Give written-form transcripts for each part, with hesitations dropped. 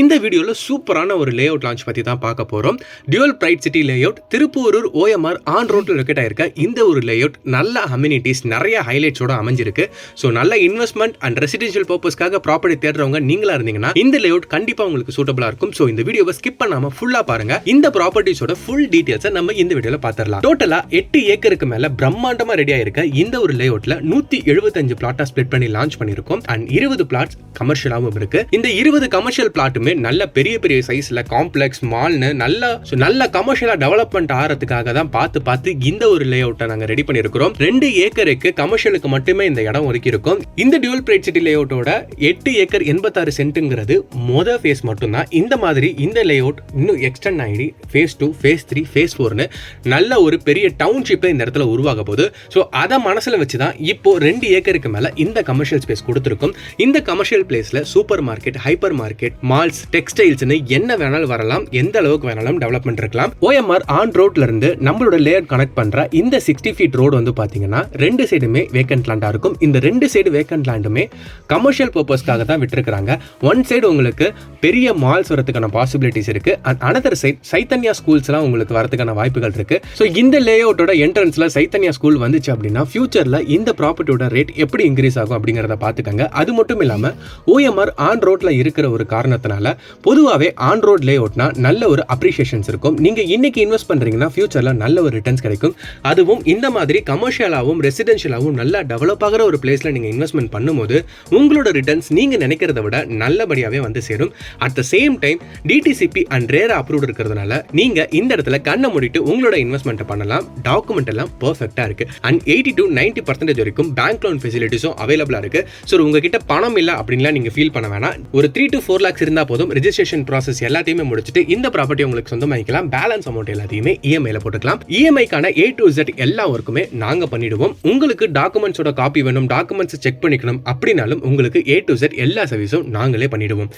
இந்த வீடியோல சூப்பரான ஒரு லேஅவுட் லான்ச் பத்தி தான் பார்க்க போறோம். Dual bright city layout Thiruporur OMR on ரோட்ல லொகேட் ஆயிருக்க இந்த ஒரு லேஅவுட் நல்ல அம்யூனிட்டிஸ் நிறைய ஹைலைட்ஸோட அமைஞ்சிருக்கு. ஸோ நல்ல இன்வெஸ்ட்மெண்ட் அண்ட் ரெசிடென்ஷியல் பர்பஸ்க்காக ப்ராப்பர்ட்டி தேடுறவங்க நீங்களா இருந்தீங்கன்னா இந்த லேஅவுட் கண்டிப்பா உங்களுக்கு சூட்டபிளா இருக்கும். ஸோ இந்த வீடியோவை ஸ்கிப் பண்ணாம ஃபுல்லா பாருங்க. இந்த ப்ராப்பர்ட்டிஸோட ஃபுல் டீடைல்ஸை நம்ம இந்த வீடியோல பார்த்துடலாம். டோட்டலா 8 ஏக்கருக்கு மேல பிரம்மாண்டமா ரெடி ஆயிருக்க இந்த ஒரு லேஅவுட்ல 175 பிளாட்டா ஸ்பிளிட் பண்ணி லான்ச் பண்ணிருக்கோம். அண்ட் 20 பிளாட்ஸ் கமர்ஷியலாவும் இருக்கு. இந்த 20 கமர்ஷியல் பிளாட்டுமே நல்ல பெரிய பெரிய சைஸ்ல காம்ப்ளெக்ஸ் மால்னு நல்ல கமர்ஷியலா டெவலப்மெண்ட் ஆகிறதுக்காக தான் பார்த்து இந்த ஒரு லேஅவுட்டை நாங்க ரெடி பண்ணிருக்கிறோம். 2 ஏக்கருக்கு கமர்ஷியலுக்கு மட்டுமே இந்த இடம் ஒதுக்கி இருக்கும். இந்த டியூவல் பிரைட் சிட்டி லேஅவுட்டோட 8 ஏக்கர் 86 சென்ட்ங்கிறது மொத ஃபேஸ் மட்டும் தான். இந்த மாதிரி இந்த லேஅவுட் இன்னும் எக்ஸ்டெண்ட் ஆகி ஃபேஸ் 2 ஃபேஸ் 3 ஃபேஸ் 4னு நல்ல ஒரு பெரிய டவுன்ஷிப்பை இந்த இடத்துல உருவாக போகுது. ஸோ அதை மனசுல வச்சு தான் இப்போ 2 ஏக்கருக்கு மேல இந்த கமர்ஷியல் ஸ்பேஸ் கொடுத்திருக்கும். இந்த கமர்ஷியல் பிளேஸ்ல supermarket, hypermarket, malls, டெக்ஸ்டைல்ஸ்னு என்ன வேணாலும் வரலாம், எந்த அளவுக்கு வேணாலும் டெவலப்மெண்ட் இருக்கலாம். OMR ஆன் ரோட்ல இருந்து நம்மளோட லேஅவுட் கனெக்ட் பண்ற இந்த 60 ஃபீட் ரோடு வந்து பாத்தீங்கன்னா 2 சைடுமே வேக்கன்ட் லேண்டா இருக்கும். இந்த 2 சைடு வேக்கன்ட் லேண்டுமே கமர்ஷியல் பர்பஸ்க்காக தான் விட்டுருக்காங்க. ஒன் சைடு உங்களுக்கு பெரிய மால்ஸ் வரதுக்கான பாசிபிலிட்டிஸ் இருக்கு. அனதர் சைடு சைத்தன்யா ஸ்கூல்ஸ் எல்லாம் உங்களுக்கு வரதுக்கான வாய்ப்புகள் இருக்கு. ஸோ இந்த லேஅவுட்டோட என்ட்ரன்ஸ்ல சைத்தன்யா ஸ்கூல் வந்துச்சு அப்படின்னா ஃபியூச்சர்ல இந்த ப்ராப்பர்ட்டியோட ரேட் எப்படி இன்க்ரீஸ் ஆகும் அப்படிங்கறத பாத்துக்கங்க. அது மட்டும் இல்லாம OMR ஆன் ரோட்ல இருக்கிற ஒரு காரணத்தினால பொதுவாகவே ஆன் ரோட் லேஅவுட்னா நல்ல ஒரு அப்ரிசியேஷன்ஸ் இருக்கும். நீங்க இன்னைக்கு இன்வெஸ்ட் பண்றீங்கன்னா ஃபியூச்சர்ல நல்ல ஒரு ரிட்டர்ன்ஸ் கிடைக்கும். அதுவும் இந்த மாதிரி கமர்ஷியலாகவும் ரெசிடென்ஷியலாகவும் நல்லா டெவலப் ஆகிற ஒரு பிளேஸ்ல நீங்க இன்வெஸ்ட்மெண்ட் பண்ணும்போது உங்களோட ரிட்டர்ன்ஸ் நீங்க நினைக்கிறத விட நல்லபடியாவே வந்து சேரும். At the same time DTCP and ரேரா அப்ரூவ்ட் இருக்கிறதுனால நீங்க இந்த இடத்துல கண்ணை மூடிட்டு உங்களோட இன்வெஸ்ட்மெண்ட் பண்ணலாம். டாக்குமெண்ட் எல்லாம் பெர்ஃபெக்ட்டா இருக்கு. அண்ட் 80 to 90% வரைக்கும் பேங்க் லோன் ஃபெசிலிட்டிஸும் அவைலபிளா இருக்கு. ஸோ உங்ககிட்ட பணம் இல்லை அப்படின்லாம் நீங்க ஃபீல் பண்ண வேணாம். ஒரு 3 to 4 lakhs இருந்தா போதும். ரெஜிஸ்ட்ரேஷன் ப்ராசஸ் எல்லாத்தையுமே முடிச்சுட்டு இந்த ப்ராப்பர்ட்டி உங்களுக்கு சொந்தமாக்கலாம். பேலன்ஸ் அமௌண்ட் எல்லாத்தையுமே EMI-ல போட்டுக்கலாம். EMI-க்கான A to Z எல்லா ஒர்க்குமே நாங்க பண்ணிடுவோம். உங்களுக்கு டாக்குமெண்ட்ஸோட காப்பி வேணும், டாக்குமெண்ட்ஸ் செக் பண்ணிக்கணும் அப்படின்னாலும் உங்களுக்கு A to Z எல்லா சர்வீஸும் நாங்களே பண்ணிடுவோம்.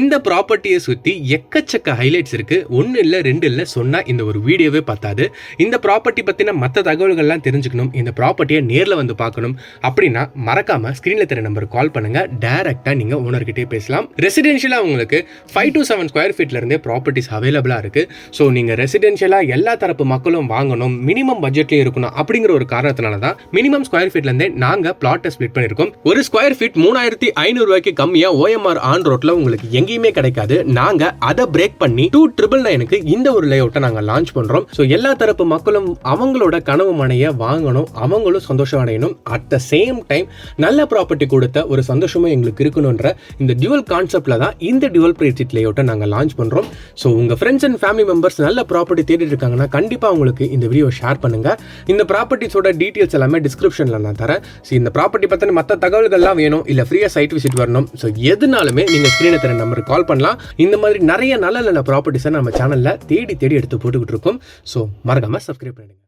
இந்த ப்ராப்பர்ட்டியை சுத்தி எக்கச்சக்க ஹைலைட்ஸ் இருக்கு. 1 இல்ல 2 இல்ல சொன்னா இந்த ஒரு வீடியோவே பத்தாது. இந்த ப்ராப்பர்ட்டி பத்தின மற்ற தகவல்கள்லாம் தெரிஞ்சுக்கணும், இந்த ப்ராப்பர்ட்டியை நேர்ல வந்து பார்க்கணும் அப்படின்னா மறக்காம ஸ்கிரீன்ல தெரிய நம்பர் கால் பண்ணுங்க. டைரக்டா நீங்க ஓனர் கிட்டே பேசலாம். ரெசிடென்ஷியலா உங்களுக்கு 5 to 7 ஸ்கொயர் ஃபீட்ல இருந்தே ப்ராப்பர்ட்டிஸ் அவைலபிளா இருக்கு. ஸோ நீங்க ரெசிடென்ஷியலா எல்லா தரப்பு மக்களும் வாங்கணும், மினிமம் பட்ஜெட்லயும் இருக்கணும் அப்படிங்கிற ஒரு காரணத்தினால தான் மினிமம் ஸ்கொயர் ஃபீட்ல இருந்தே நாங்க பிளாட்டை ஸ்பிளிட் பண்ணிருக்கோம். ஒரு ஸ்கொயர் ஃபீட் 3500 ரூபாய்க்கு கம்மியா OMR ஆன் ரோட்ல உங்களுக்கு எங்கேயுமே கிடைக்காது. நாங்க அதை பிரேக் பண்ணி 2,999க்கு இந்த ஒரு லேஅவுட்டை நாங்க லான்ச் பண்றோம். ஸோ எல்லா தரப்பு மக்களும் அவங்களோட கனவு மனையை வாங்கணும், அவங்களும் சந்தோஷம் அடையணும். அட் த சேம் டைம் நல்ல ப்ராப்பர்ட்டி கொடுத்த ஒரு சந்தோஷமும் எங்களுக்கு இருக்கணும்ன்ற இந்த டியூவல் கான்செப்ட்ல தான் இந்த டியூவல் பிரைட் சிட்டி லேஅவுட்டை நாங்க லான்ச் பண்றோம். ஸோ உங்க ஃப்ரெண்ட்ஸ் அண்ட் ஃபேமிலி மெம்பர்ஸ் நல்ல ப்ராப்பர்ட்டி தேடிட்டு இருக்காங்கன்னா கண்டிப்பா உங்களுக்கு இந்த வீடியோ ஷேர் பண்ணுங்க. இந்த ப்ராப்பர்ட்டிஸோட டீடைல்ஸ் எல்லாமே டிஸ்கிரிப்ஷன்ல நான் தரேன். ஸோ இந்த ப்ராப்பர்ட்டி பத்தின மற்ற தகவல்கள்லாம் வேணும், இல்ல ஃப்ரீயா சைட் விசிட் வரணும், ஸோ எதுனாலுமே நீங்க ஸ்கிரீன்ல தெரிய நம்பருக்கு கால் பண்ணலாம். இந்த மாதிரி நிறைய நல்ல நல்ல ப்ராப்பர்ட்டிஸை நம்ம சேனல்ல தேடி எடுத்து போட்டுக்கிட்டு இருக்கோம். ஸோ மறக்காம சப்ஸ்கிரைப் பண்ணுங்க.